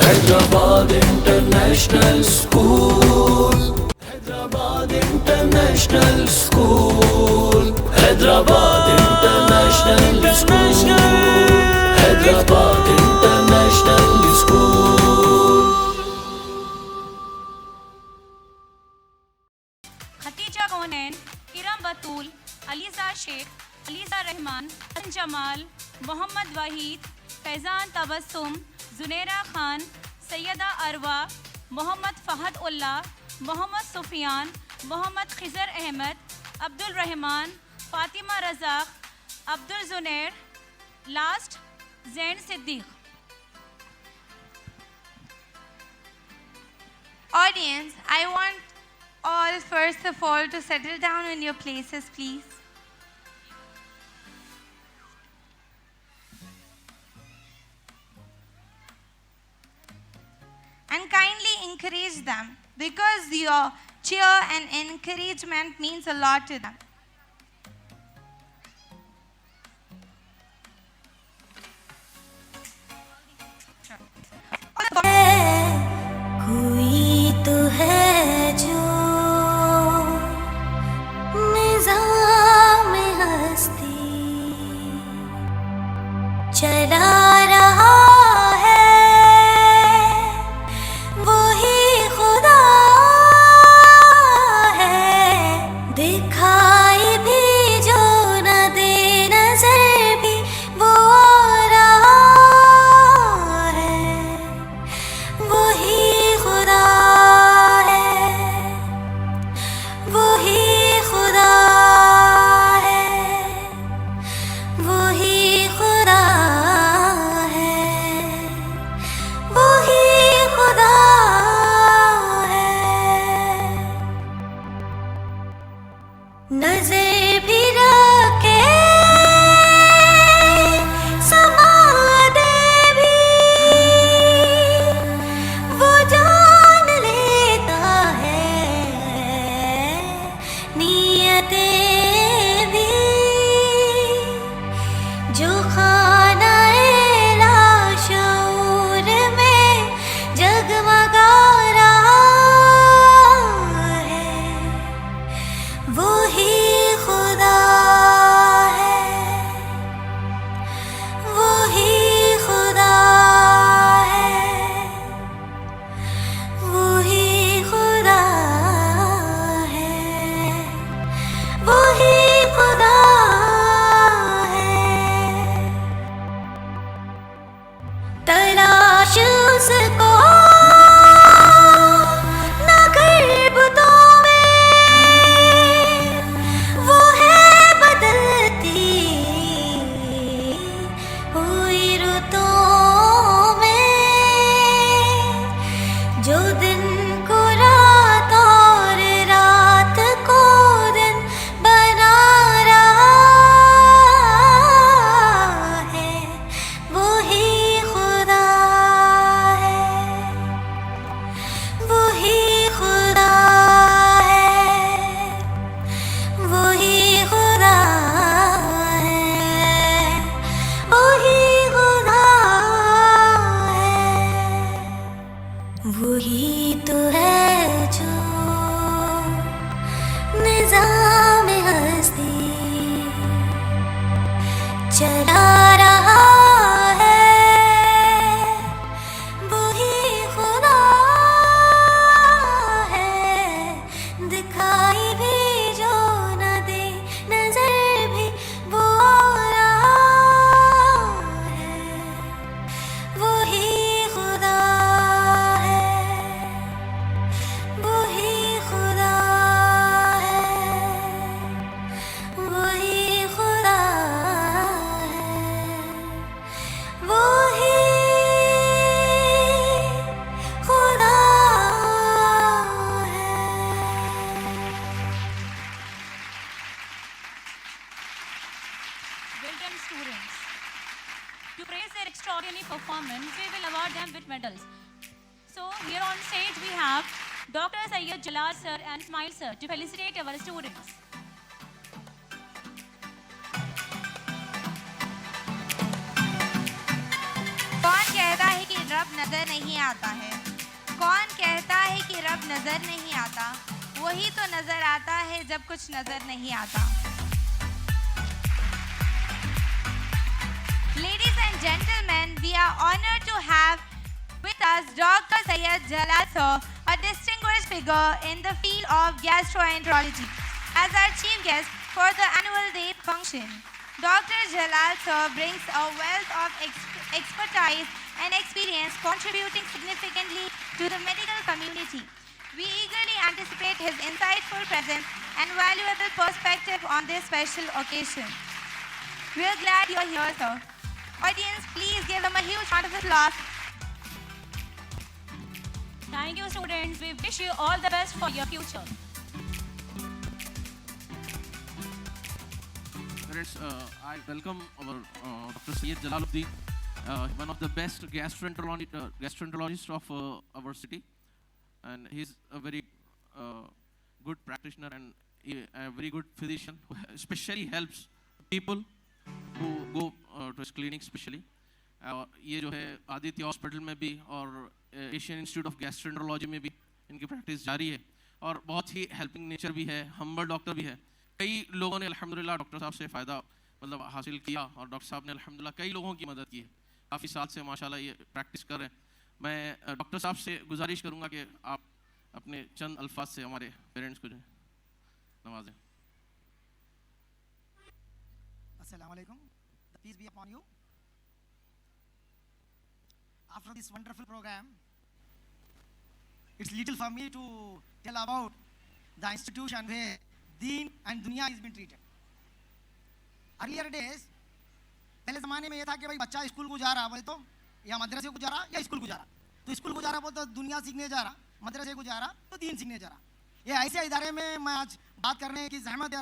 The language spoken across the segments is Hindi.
Hyderabad International School, Hyderabad International School, Hyderabad International School, Hyderabad International School. Khatija Gonain, Iram Batool, Aliza Shaikh, Aliza Rahman, Hasan Jamal, Mohammed Waheed, Faizan Tabassum, Junaira Khan, Syeda Arwa, Mohammed Fahad Ulla, Mohammed Sufiyan, Mohammed Khizar Ahmed, Abdul Rahman, Fatima Razak, Abdul Junair, last Zain Siddiq. Audience, I want all first of all to settle down in your places, please. And kindly encourage them because your cheer and encouragement means a lot to them. कोई तो है जो निज़ाम हस्ती चला रहा है, वही खुदा है. दिखाई भी जो न दे नजर भी वो आ रहा है, वही खुदा है, वही खुदा है, वही खुदा है, वही खुदा है. नजर भी रखे समा दे भी, वो जान लेता है नियतें भी. जो खानाए लाशूर में जगमगा रहा है, वही खुदा है, वही खुदा है, वही खुदा है, वही खुदा है. तलाश उसको न कर बुतों में, वो है बदलती हुई रुतों में. जो दिन को रात और रात को दिन बना रहा है, वही खुदा है, वही खुदा है, वही खुदा है, वही खुदा है. वही तो है जो निज़ाम हस्ती चला रहा है, वही खुदा है. दिखाई भी जो न दे नजर भी वो आ रहा है, वही खुदा है, वही खुदा है, वही खुदा है, वही खुदा है. Well done, students. To praise their extraordinary performance, we will award them with medals. So here on stage we have Dr. Sayyid Jalal sir and Ismail sir to felicitate our students. कौन कहता है कि रब नजर नहीं आता है? कौन कहता है कि रब नजर नहीं आता? वही तो नजर आता है जब कुछ नजर नहीं आता। Ladies and gentlemen, we are honored to have with us Dr. Syed Jalal sir, a distinguished figure in the field of gastroenterology, as our chief guest for the annual day function. Dr. Jalal sir brings a wealth of expertise and experience, contributing significantly to the medical community. We eagerly anticipate his insightful presence and valuable perspective on this special occasion. We are glad you're here, sir. Audience, please give them a huge round of applause. Thank you, students. We wish you all the best for your future. Parents, I welcome our Dr. Syed Jalaluddin, one of the best gastroenterologists of our city, and he's a very good practitioner and a very good physician who especially helps people who go to his clinic specially. ये जो है आदित्य हॉस्पिटल में भी और एशियन इंस्टीट्यूट ऑफ गैस्ट्रोएंटरोलॉजी में भी इनकी प्रैक्टिस जारी है और बहुत ही हेल्पिंग नेचर भी है, हम्बल डॉक्टर भी है। कई लोगों ने अल्हम्दुलिल्लाह डॉक्टर साहब से फ़ायदा मतलब हासिल किया और डॉक्टर साहब ने अल्हम्दुलिल्लाह कई लोगों की मदद की है। काफ़ी साल से माशाल्लाह ये प्रैक्टिस कर रहे हैं। मैं डॉक्टर साहब से गुजारिश करूँगा कि आप अपने चंद अल्फाज से हमारे पेरेंट्स को जो नवाजें। Assalamu alaikum. The peace be upon you. After this wonderful program, it's little for me to tell about the institution where deen and dunya is been treated. Earlier days, पहले ज़माने में ये था कि भाई बच्चा स्कूल को जा रहा बोले तो या मदरसे को जा रहा या स्कूल को जा रहा, तो स्कूल को जा रहा बोले तो दुनिया सीखने जा रहा, मदरसे को जा रहा तो दीन सीखने जा रहा। ये ऐसे इदारे में मैं आज बात करने की ज़हमत कर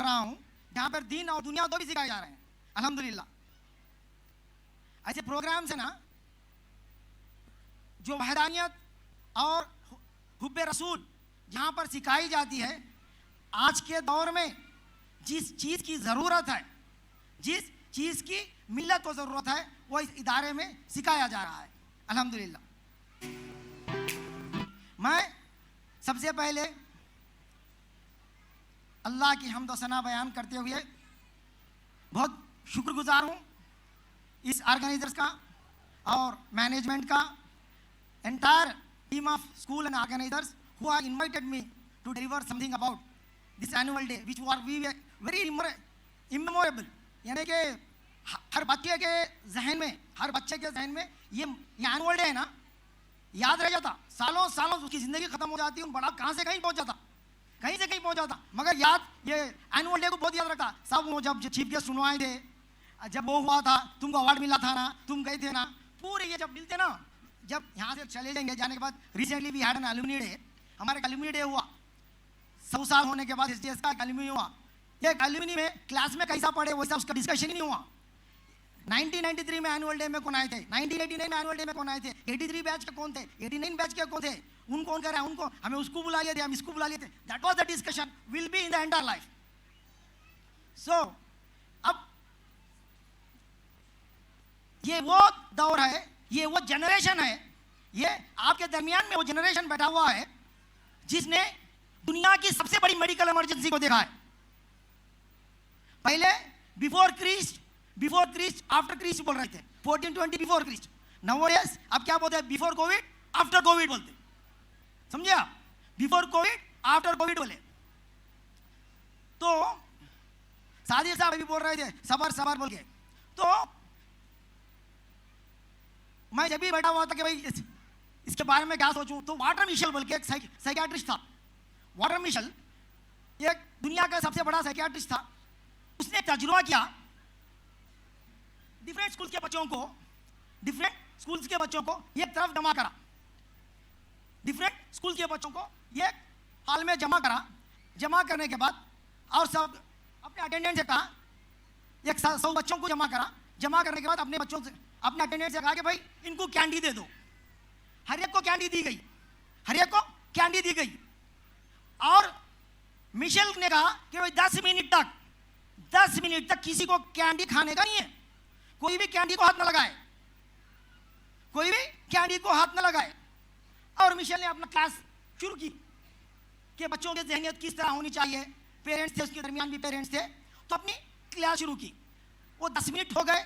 रहा हूँ जहाँ पर दीन और दुनिया दो भी सिखाए जा रहे हैं अल्हम्दुलिल्लाह। ऐसे प्रोग्राम्स है ना जो वहदानियत और हुब्बे रसूल जहाँ पर सिखाई जाती है। आज के दौर में जिस चीज़ की ज़रूरत है, जिस चीज़ की मिल्लत को ज़रूरत है, वो इस इदारे में सिखाया जा रहा है अल्हम्दुलिल्लाह। मैं सबसे पहले अल्लाह की हम्द व सना बयान करते हुए बहुत शुक्रगुजार हूँ इस ऑर्गेनाइजर्स का और मैनेजमेंट का, entire team of school and organizers who have invited me to deliver something about this annual day, which were very immemorable. यानी कि हर बच्चे के जहन में ये एनुअल डे है ना याद रह जाता, सालों सालों उसकी ज़िंदगी ख़त्म हो जाती, बड़ा कहाँ से कहीं पहुँच जाता, मगर याद ये एनुअल डे को बहुत याद रखता। सब वो जब चीफ गेस्ट सुनवाए थे, जब वो हुआ था, तुमको अवार्ड मिला था ना, तुम गए थे ना, पूरे ये जब मिलते ना, जब यहाँ से चले जाएंगे जाने के बाद रिसेंटली भी हैड एन एलुमनी डे, हमारे एलुमनी डे हुआ 100 साल होने के बाद एसटीएस का एलुमनी हुआ। ये एलुमनी में क्लास में कैसा पढ़े वैसा उसका डिस्कशन ही नहीं हुआ। 1993 में एनुअल डे में कौन आए थे, 1989 में एनुअल डे में कौन आए थे, 83 बैच के कौन थे, 89 बैच के कौन थे, उनको कौन कर रहा है, उनको हमें उसको बुला लिए थे, हम इसको बुला लिए थे। That was the discussion will be in the entire life. So अब ये वो दौर है, ये वो जनरेशन है, ये आपके दरमियान में वो जनरेशन बैठा हुआ है जिसने दुनिया की सबसे बड़ी मेडिकल इमरजेंसी को देखा है। पहले बिफोर क्रिस्ट आफ्टर क्रिस्ट बोल रहे थे, 1420 बिफोर क्रिस्ट। नाउअडेज अब क्या बोलते हैं, बिफोर कोविड आफ्टर कोविड बोलते, समझे आप, बिफोर कोविड आफ्टर कोविड बोले। तो सादिर साहब अभी बोल रहे थे सबर बोल के, तो मैं जब भी बैठा हुआ था कि भाई इसके बारे में क्या सोचूं, तो वाटर मिशेल बोल के एक साइकियाट्रिस्ट था। वाटर मिशेल एक दुनिया का सबसे बड़ा साइकियाट्रिस्ट था। उसने तजुर्बा किया डिफरेंट स्कूल्स के बच्चों को एक तरफ जमा करा, डिफरेंट स्कूल के बच्चों को एक हॉल में जमा करने के बाद और सब अपने अटेंडेंट से कहा, एक 100 बच्चों को जमा करने के बाद अपने अटेंडेंट से कहा कि भाई इनको कैंडी दे दो। हर एक को कैंडी दी गई और मिशेल ने कहा कि भाई 10 मिनट तक किसी को कैंडी खाने का नहीं है, कोई भी कैंडी को हाथ न लगाए, कोई भी कैंडी को हाथ न लगाए। और मिशेल ने अपना क्लास शुरू की कि बच्चों की जहनियत किस तरह होनी चाहिए। पेरेंट्स थे, उसके दरमियान भी पेरेंट्स थे, तो अपनी क्लास शुरू की। वो 10 मिनट हो गए।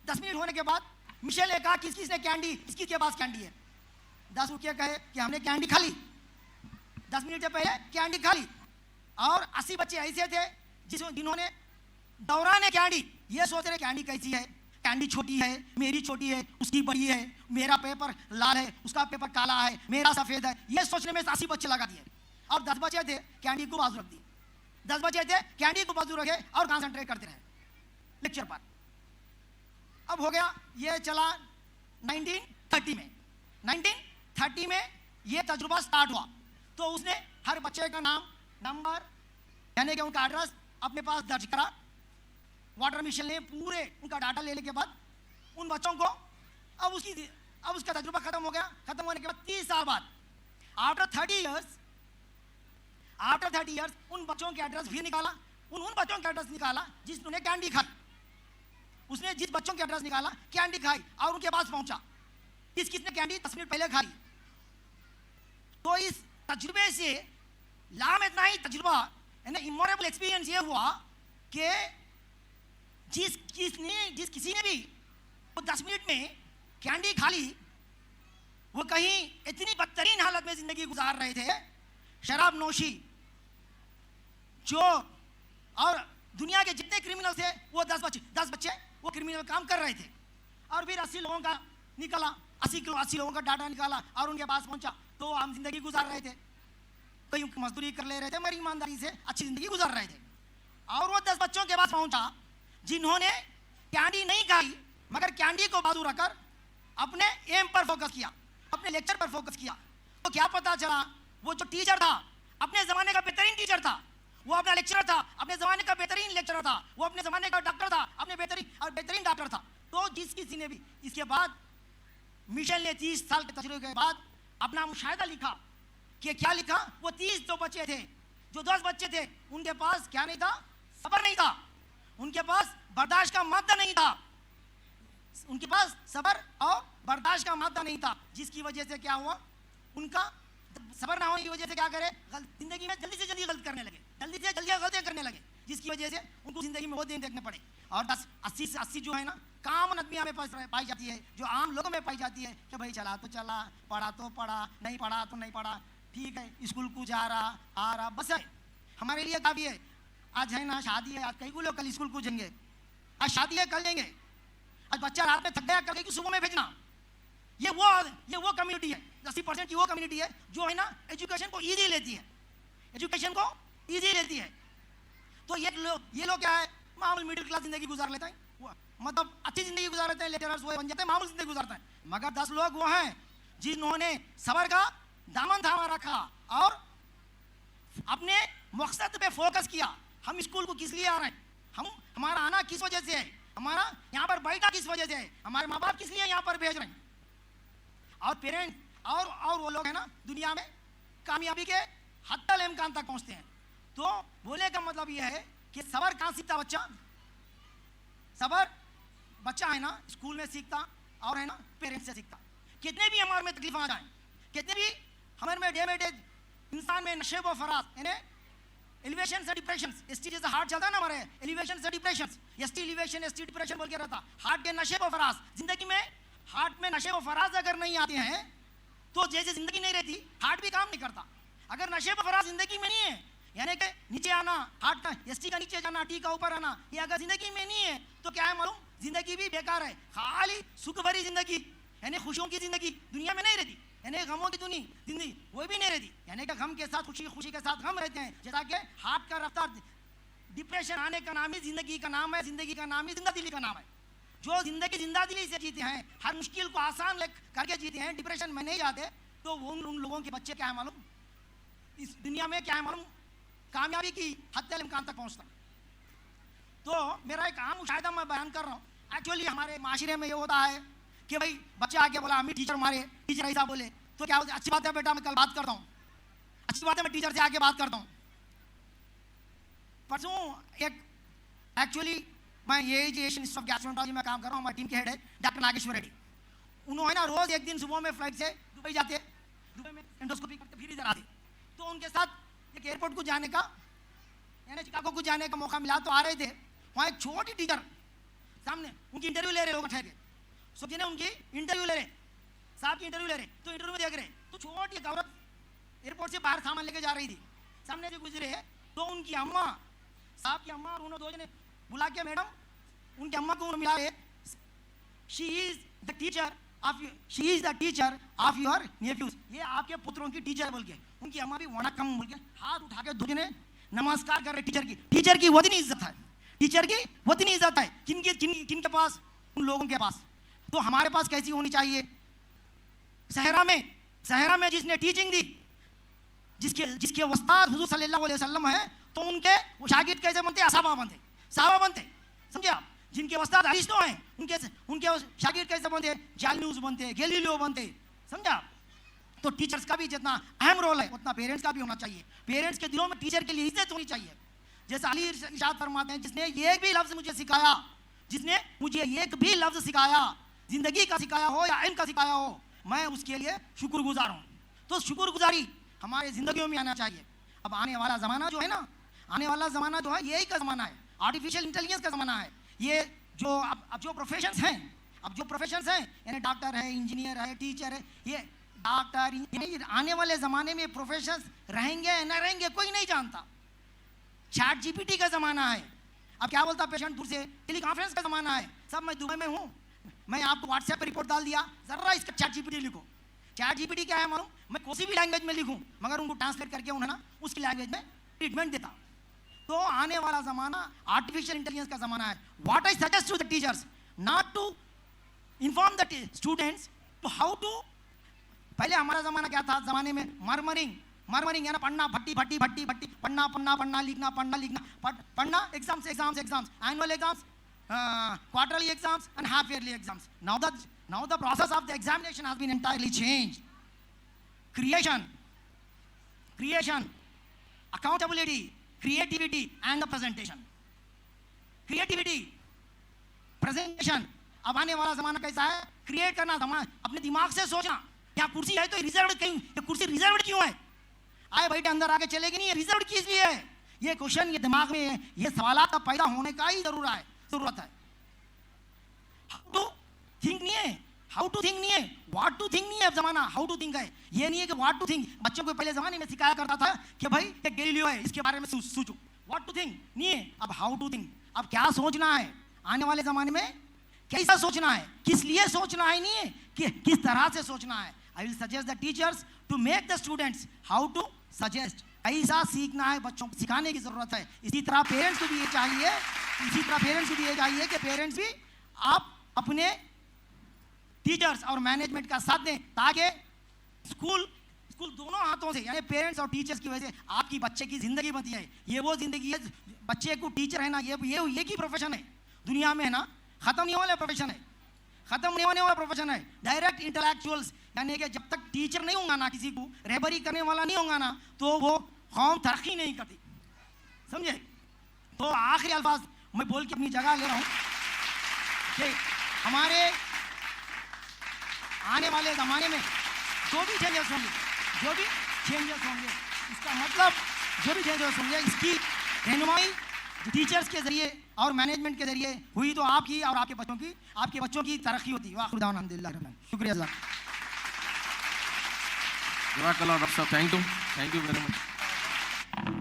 10 मिनट होने के बाद मिशेल ने कहा, किस किसने कैंडी, किसकी के पास कैंडी है? 10 रुपये कहे कि हमने कैंडी खा ली, 10 मिनट से पहले कैंडी खा ली। और 80 बच्चे ऐसे थे जिन्होंने दौरान कैंडी ये सोच रहे कैंडी कैसी है, कैंडी छोटी है, मेरी छोटी है, उसकी बड़ी है, मेरा पेपर लाल है, उसका पेपर काला है, मेरा सफ़ेद है, ये सोचने में 80 बच्चे लगा दिए। और 10 बच्चे थे कैंडी को बाजू रख दी। 10 बच्चे थे कैंडी को बाजू रखे और कॉन्सेंट्रेट करते रहे लेक्चर पर। अब हो गया, ये चला 1930 में। 1930 में ये तजुर्बा स्टार्ट हुआ। तो उसने हर बच्चे का नाम, नंबर, यानी कि उनका एड्रेस अपने पास दर्ज करा। वाटर मिशन ने पूरे उनका डाटा लेने के बाद उन बच्चों को अब उसका तजुर्बा खत्म हो गया। खत्म होने के बाद 30 साल बाद, आफ्टर 30 इयर्स उन बच्चों के एड्रेस भी निकाला। उन बच्चों के एड्रेस निकाला जिन्होंने कैंडी खाई। उसने जिस बच्चों के एड्रेस निकाला, कैंडी खाई और उनके पास पहुंचा। किसने कैंडी 10 मिनट पहले खाई। तो इस तजुर्बे से लाम इतना ही तजुर्बा, इमोरेबल एक्सपीरियंस ये हुआ कि जिस किसी ने भी वो 10 मिनट में कैंडी खा ली, वो कहीं इतनी बदतरीन हालत में जिंदगी गुजार रहे थे, शराब नोशी, चोर और दुनिया के जितने क्रिमिनल थे वो 10 बच्चे वो क्रिमिनल काम कर रहे थे। और फिर 80 लोगों का निकला, 80 लोगों का डाटा निकाला और उनके पास पहुंचा। तो हम जिंदगी गुजार रहे थे, कोई मजदूरी कर ले रहे थे, मेरी ईमानदारी से अच्छी जिंदगी गुजार रहे थे। और वो 10 बच्चों के पास पहुंचा जिन्होंने कैंडी नहीं खाई, मगर कैंडी को बाजू रखकर अपने एम पर फोकस किया, अपने लेक्चर पर फोकस किया। तो क्या पता चला, वो जो टीचर था, अपने ज़माने का बेहतरीन टीचर था, वो अपना लेक्चरर था, अपने ज़माने का बेहतरीन लेक्चरर था, वो अपने ज़माने का डॉक्टर था, अपने बेहतरीन डॉक्टर था। तो जिस किसी ने भी इसके बाद मिशेल ने 30 साल के तजुर्बे के बाद अपना मुशाहिदा लिखा कि क्या लिखा, वो 30 जो बच्चे थे, जो 10 बच्चे थे, उनके पास क्या नहीं था, सब्र नहीं था, उनके पास बर्दाश्त का मादा नहीं था, उनके पास सब्र और बर्दाश्त का मादा नहीं था। जिसकी वजह से क्या हुआ, उनका सब्र ना होने की वजह से क्या करे, जिंदगी में जल्दी से जल्दी गलत करने लगे, जल्दी से जल्दी गलतियां करने लगे, जिसकी वजह से उनको जिंदगी में बहुत दिन देखने पड़े। और 80 से 80 जो है ना, कॉमन आदमियों में पाई जाती है, जो आम लोगों में पाई जाती है कि भाई चला तो चला, पढ़ा तो पढ़ा, नहीं पढ़ा तो नहीं पढ़ा, ठीक है, स्कूल को जा रहा आ रहा, बस है, हमारे लिए काफ़ी है। आज है ना शादी है, आज कई को लोग कल स्कूल को जाएंगे, आज शादी है कल जाएंगे, आज बच्चा रात में थक गया कल की सुबह में भेजना। ये वो कम्युनिटी है, 80% की वो कम्युनिटी है जो है ना एजुकेशन को ईजी लेती है, एजुकेशन को ईजी लेती है। तो ये लोग क्या है, मामूल मिडिल क्लास जिंदगी गुजार लेते हैं, मतलब अच्छी जिंदगी गुजार लेते हैं, लेक्चरर्स वो बन जाते हैं, मामूल जिंदगी गुजारते हैं। मगर 10 लोग वो हैं जिन्होंने सबर का दामन थामा रखा और अपने मकसद पे फोकस किया। हम स्कूल को किस लिए आ रहे हैं, हमारा आना किस वजह से है, हमारा यहाँ पर बैठा किस वजह से है, हमारे माँ बाप किस लिए यहाँ पर भेज रहे हैं। और पेरेंट और वो लोग हैं ना, दुनिया में कामयाबी के हत्तल इम्कान तक पहुँचते हैं। तो बोले का मतलब ये है कि सबर कहाँ सीखता बच्चा, सबर बच्चा है ना स्कूल में सीखता और है ना पेरेंट्स से सीखता। कितने भी हमारे में तकलीफ आ जाए, कितने भी हमारे में डे इंसान में नशे व फराज, यानी एलिवेशन से डिप्रेशन, एसटी जैसा हार्ट चलता है ना हमारे, एलिवेशन से depression, ST elevation ST depression बोल के रहता। हार्ट के नशे व फराज, जिंदगी में हार्ट में नशे व फराज अगर नहीं आते हैं तो जैसे जिंदगी नहीं रहती, हार्ट भी काम नहीं करता। अगर नशे व फराज जिंदगी में नहीं है, यानी कि नीचे आना, हार्ट का एसटी का नीचे जाना, टी का ऊपर आना, ये अगर जिंदगी में नहीं है तो क्या है मालूम, जिंदगी भी बेकार है। खाली सुख भरी जिंदगी, यानी खुशियों की जिंदगी दुनिया में नहीं रहती, यानी गमों की जिंदगी वो भी नहीं रहती, यानी कि गम के साथ खुशी, खुशी के साथ गम रहते हैं। जैसा कि हार्ट का रफ्तार, डिप्रेशन आने का नाम ही जिंदगी का नाम है, जिंदगी का नाम ही जिंदादिली का नाम है। जो जिंदगी जिंदादिली से जीते हैं, हर मुश्किल को आसान करके जीते हैं, डिप्रेशन में नहीं जाते, तो उन लोगों के बच्चे क्या है मालूम, इस दुनिया में क्या है मालूम, कामयाबी की हत्या इम्कान तक पहुँचता। तो मेरा एक आम मुशाहिदा मैं बयान कर रहा हूँ। एक्चुअली हमारे माशरे में ये होता है कि भाई बच्चा आके बोला हमें टीचर मारे, टीचर ऐसा बोले, तो क्या अच्छी बात है बेटा, मैं कल बात करता हूँ, अच्छी बात है मैं टीचर से आके बात करता हूँ। परसों एक एक्चुअली मैं ये इंस्टीट्यूट ऑफ गैस्ट्रोएंटरोलॉजी में काम कर रहा हूँ, हमारी टीम के हेड है डॉक्टर नागेश्वर रेड्डी। उन्होंने ना रोज एक दिन सुबह में फ्लाइट से दुबई जाते, दुबई में एंडोस्कोपी करते, फिर इधर आते। तो उनके साथ एक एयरपोर्ट को जाने का यानी शिकागो को जाने का मौका मिला। तो आ रहे थे, वहाँ एक छोटी टीचर सामने उनकी इंटरव्यू ले रहे लोग ठहरे, सब जने उनकी इंटरव्यू ले रहे, साहब की इंटरव्यू ले रहे। तो इंटरव्यू में देख रहे तो छोटी एक औरत एयरपोर्ट से बाहर सामान लेके जा रही थी, सामने से गुजरे है। तो उनकी अम्मा, साहब की अम्मा और उन्होंने दो जने बुला के मैडम उनकी अम्मा को मिला है, she is the teacher of your nephews, ये आपके पुत्रों की टीचर बोल के उनकी अम्मा भी वणक्कम बोल के हाथ उठा के दो जने नमस्कार कर रहे टीचर की वतनी इज्जत है, टीचर की वतनी इज्जत है। किनके पास? उन लोगों के पास। तो हमारे पास कैसी होनी चाहिए? सहरा में जिसने टीचिंग दी, जिसके उस्ताद हुजूर सल्लल्लाहु अलैहि वसल्लम है, तो उनके वो शागिर्द कैसे बनते? साहबा बनते, समझे आप? जिनके उस्ताद अरिस्टो हैं, उनके शागिर्द कैसे बनते? जालिनूस बनते, गैलीलियो बनते, समझा आप? तो टीचर्स का भी जितना अहम रोल है उतना पेरेंट्स का भी होना चाहिए। पेरेंट्स के दिलों में टीचर के लिए इज्जत होनी चाहिए। जैसे अली इरशाद फरमाते हैं, जिसने एक भी लफ्ज़ मुझे एक भी लफ्ज़ सिखाया, जिंदगी का सिखाया हो या इल्म का सिखाया हो, मैं उसके लिए शुक्रगुजार हूँ। तो शुक्रगुजारी हमारे ज़िंदगियों में आना चाहिए। अब आने वाला ज़माना जो है ना, यही का ज़माना है, आर्टिफिशियल इंटेलिजेंस का ज़माना है। ये जो अब जो प्रोफेशंस हैं यानी डॉक्टर है, इंजीनियर है, टीचर है, ये डॉक्टर आने वाले ज़माने में प्रोफेशंस रहेंगे न रहेंगे कोई नहीं जानता। चैट जीपीटी का ज़माना है। अब क्या बोलता पेशेंट दूर से, टेली कॉन्फ्रेंस का ज़माना है। सब मैं दुबई में हूँ, मैं आपको व्हाट्सएप पर रिपोर्ट डाल दिया, ज़रा इसका चैट जीपीटी लिखो। चैट जीपीटी क्या है मालूम? मैं किसी भी लैंग्वेज में लिखूँ मगर उनको ट्रांसलेट करके उन्हें ना उसकी लैंग्वेज में ट्रीटमेंट देता। तो आने वाला ज़माना आर्टिफिशियल इंटेलिजेंस का ज़माना है। What I suggest to the teachers, not to inform the students to how to. पहले हमारा ज़माना क्या था? ज़माने में मरमरिंग यानी पढ़ना, भट्टी पढ़ना, लिखना, exams, annual exams, quarterly exams and half yearly exams. Now the process of the examination has been entirely changed. Creation, accountability, creativity and the presentation. Presentation. अब आने वाला ज़माना कैसा है? क्रिएट करना, अपने दिमाग से सोचना। यहाँ कुर्सी है तो ये कुर्सी रिजर्व्ड क्यों है? आए बैठे अंदर आके चलेगी नहीं, ये रिजर्व्ड किस लिए है? ये क्वेश्चन ये दिमाग में ये सवालात का पैदा होने का ही जरूरत है। हाउ टू थिंक नहीं है, व्हाट टू थिंक नहीं है। अब जमाना हाउ टू थिंक है, ये नहीं है कि व्हाट टू थिंक। बच्चों को पहले जमाने में सिखाया करता था कि भाई ये गैलीलियो है, इसके बारे में सोचो। व्हाट टू थिंक नहीं है, अब हाउ टू थिंक। अब क्या सोचना है आने वाले जमाने में, कैसा सोचना है, किस लिए सोचना है, नहीं है कि किस तरह से सोचना है। I will suggest the teachers to make the students how to suggest, ऐसा सीखना है, बच्चों को सिखाने की जरूरत है। इसी तरह पेरेंट्स को भी ये चाहिए कि पेरेंट्स भी आप अपने टीचर्स और मैनेजमेंट का साथ दें, ताकि स्कूल दोनों हाथों से यानी पेरेंट्स और टीचर्स की वजह से आपकी बच्चे की ज़िंदगी बनती है। ये वो ज़िंदगी है, बच्चे को टीचर है ना, ये एक ही प्रोफेशन है दुनिया में, है ना, ख़त्म नहीं होने वाला प्रोफेशन है। डायरेक्ट इंटेलेक्चुअल्स यानी कि जब तक टीचर नहीं होगा ना, किसी को रहबरी करने वाला नहीं होगा ना, तो वो कौम तरक्की नहीं करती, समझे। तो आखिरी अल्फाज मैं बोल के अपनी जगह ले रहा हूँ कि हमारे आने वाले ज़माने में जो भी चेंजेस होंगे, इसका मतलब जो भी चेंजेस होंगे, इसकी रहनुमाई टीचर्स के ज़रिए और मैनेजमेंट के ज़रिए हुई तो आपकी और आपके बच्चों की तरक्की होती है। वाखिर दावना अल्हम्दुलिल्लाह, शुक्रिया। Thank you very much.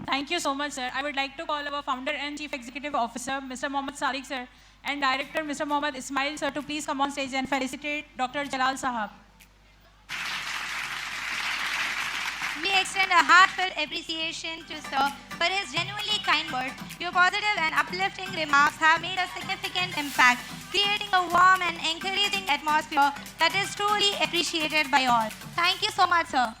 Thank you so much, sir. I would like to call our founder and chief executive officer, Mr. Mohammad Sadiq, sir, and director, Mr. Mohammad Ismail, sir, to please come on stage and felicitate Dr. Jalal Sahab. We extend a heartfelt appreciation to Sir for his genuinely kind words. Your positive and uplifting remarks have made a significant impact, creating a warm and encouraging atmosphere that is truly appreciated by all. Thank you so much, sir.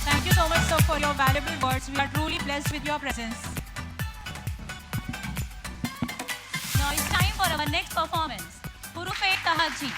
Thank you so much, sir, for your valuable words. We are truly blessed with your presence. Now it's time for our next performance, Huruf-e Tahaji.